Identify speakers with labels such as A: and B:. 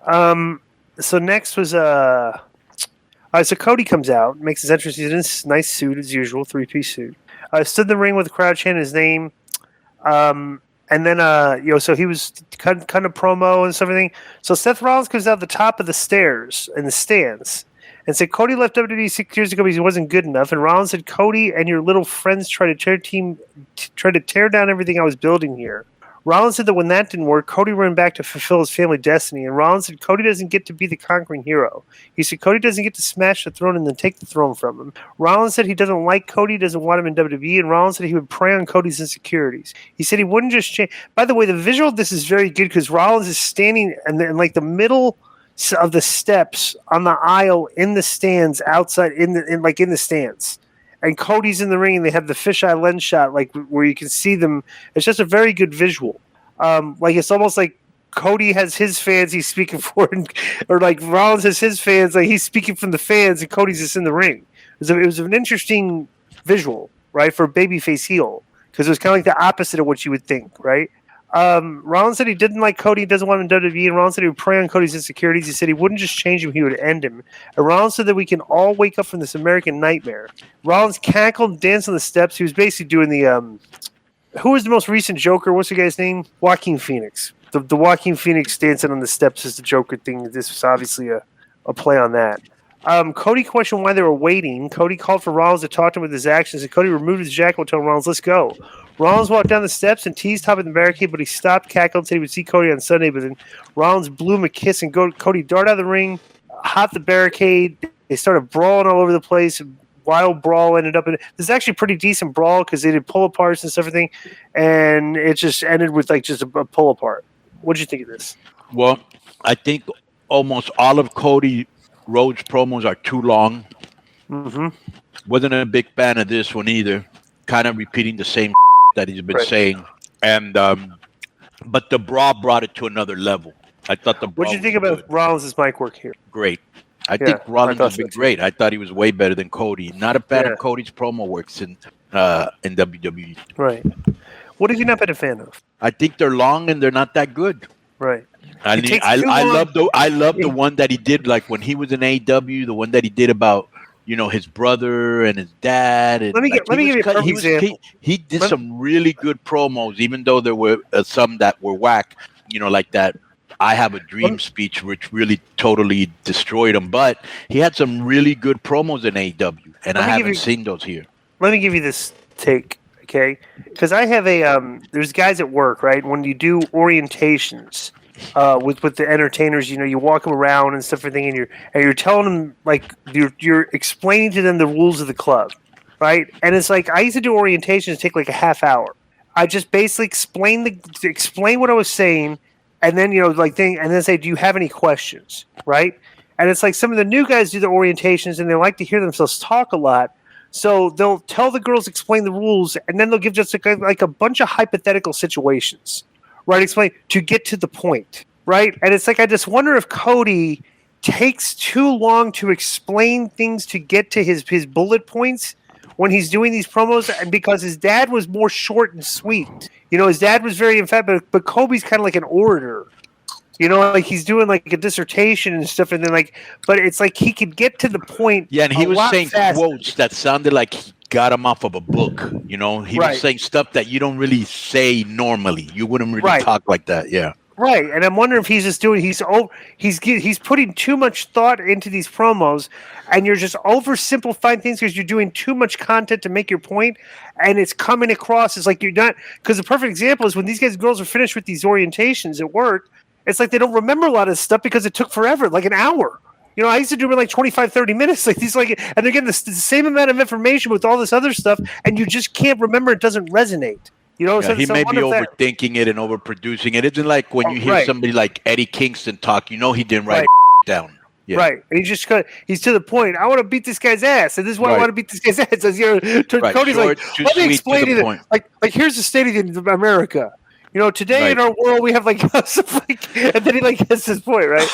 A: So next was so Cody comes out, makes his entrance. He's in his nice suit as usual, 3-piece suit. Stood in the ring with the crowd chanting his name. And then, so he was kind of promo and everything. So Seth Rollins comes out the top of the stairs in the stands and said, Cody left WWE 6 years ago because he wasn't good enough. And Rollins said, Cody and your little friends try to tear down everything I was building here. Rollins said that when that didn't work, Cody ran back to fulfill his family destiny. And Rollins said Cody doesn't get to be the conquering hero. He said Cody doesn't get to smash the throne and then take the throne from him. Rollins said he doesn't like Cody, doesn't want him in WWE. And Rollins said he would prey on Cody's insecurities. He said he wouldn't just change. By the way, the visual of this is very good because Rollins is standing in like the middle of the steps on the aisle in the stands outside in the stands. And Cody's in the ring, and they have the fisheye lens shot, like where you can see them. It's just a very good visual. Like it's almost like Cody has his fans he's speaking for, or like Rollins has his fans, like he's speaking from the fans, and Cody's just in the ring. It was an interesting visual, right, for babyface heel, because it was kind of like the opposite of what you would think, right? Rollins said he didn't like Cody, he doesn't want him in WWE, and Rollins said he would prey on Cody's insecurities. He said he wouldn't just change him, he would end him. And Rollins said that we can all wake up from this American nightmare. Rollins cackled and danced on the steps. He was basically doing the who was the most recent Joker? What's the guy's name? Joaquin Phoenix. The Joaquin Phoenix dancing on the steps is the Joker thing. This was obviously a play on that. Cody questioned why they were waiting. Cody called for Rollins to talk to him with his actions, and Cody removed his jacket and told Rollins, let's go. Rollins walked down the steps and teased top of the barricade, but he stopped, cackled, said he would see Cody on Sunday, but then Rollins blew him a kiss, and Cody darted out of the ring, hopped the barricade. They started brawling all over the place. Wild brawl ended up in this is actually a pretty decent brawl because they did pull aparts and everything, and it just ended with like just a pull apart. What did you think of this?
B: Well, I think almost all of Cody Rhodes promos are too long.
A: Mm-hmm.
B: Wasn't a big fan of this one either. Kind of repeating the same that he's been saying, and but the brawl brought it to another level. I thought the brawl.
A: What did you think about Rollins' mic work here?
B: Great. I think Rollins has been great. I thought he was way better than Cody. Not a fan of Cody's promo works in WWE.
A: Right. What have you not been a fan of?
B: I think they're long and they're not that good.
A: Right.
B: I love the one that he did, like when he was in AEW, the one that he did about his brother and his dad. And
A: let me give you a perfect example.
B: He did some really good promos, even though there were some that were whack. Like that. I Have a Dream speech, which really totally destroyed him. But he had some really good promos in AEW, and I haven't seen those here.
A: Let me give you this take, okay? Because I have there's guys at work, right? When you do orientations with the entertainers, you walk them around and stuff, everything, and you're telling them, like, you're explaining to them the rules of the club, right? And it's like, I used to do orientations take like a half hour. I just basically explain what I was saying. And then, and then say, do you have any questions, right? And it's like some of the new guys do the orientations, and they like to hear themselves talk a lot. So they'll tell the girls, explain the rules, and then they'll give just like a bunch of hypothetical situations, right? Explain to get to the point, right? And it's like, I just wonder if Cody takes too long to explain things to get to his bullet points when he's doing these promos, and because his dad was more short and sweet. His dad was very emphatic, but Kobe's kind of like an orator. Like he's doing like a dissertation and stuff, and then but it's like he could get to the point.
B: Yeah, and he was saying quotes that sounded like he got them off of a book. He was saying stuff that you don't really say normally. You wouldn't really talk like that. Yeah.
A: Right, and I'm wondering if he's just doing he's putting too much thought into these promos, and you're just oversimplifying things because you're doing too much content to make your point, and it's coming across as like you're not. Because the perfect example is when these girls are finished with these orientations at work, it's like they don't remember a lot of stuff because it took forever, like an hour. I used to do it in like 25, 30 minutes, like these, and they're getting the same amount of information with all this other stuff, and you just can't remember. It doesn't resonate.
B: He may be overthinking it and overproducing it. It's like when you hear somebody like Eddie Kingston talk, he didn't write down. Yeah.
A: Right. And he's to the point. I want to beat this guy's ass. And this is why I want to beat this guy's ass. Cody's
B: short,
A: like, let me explain it. Like, here's the state of America. Today in our world, we have and then he gets his point, right?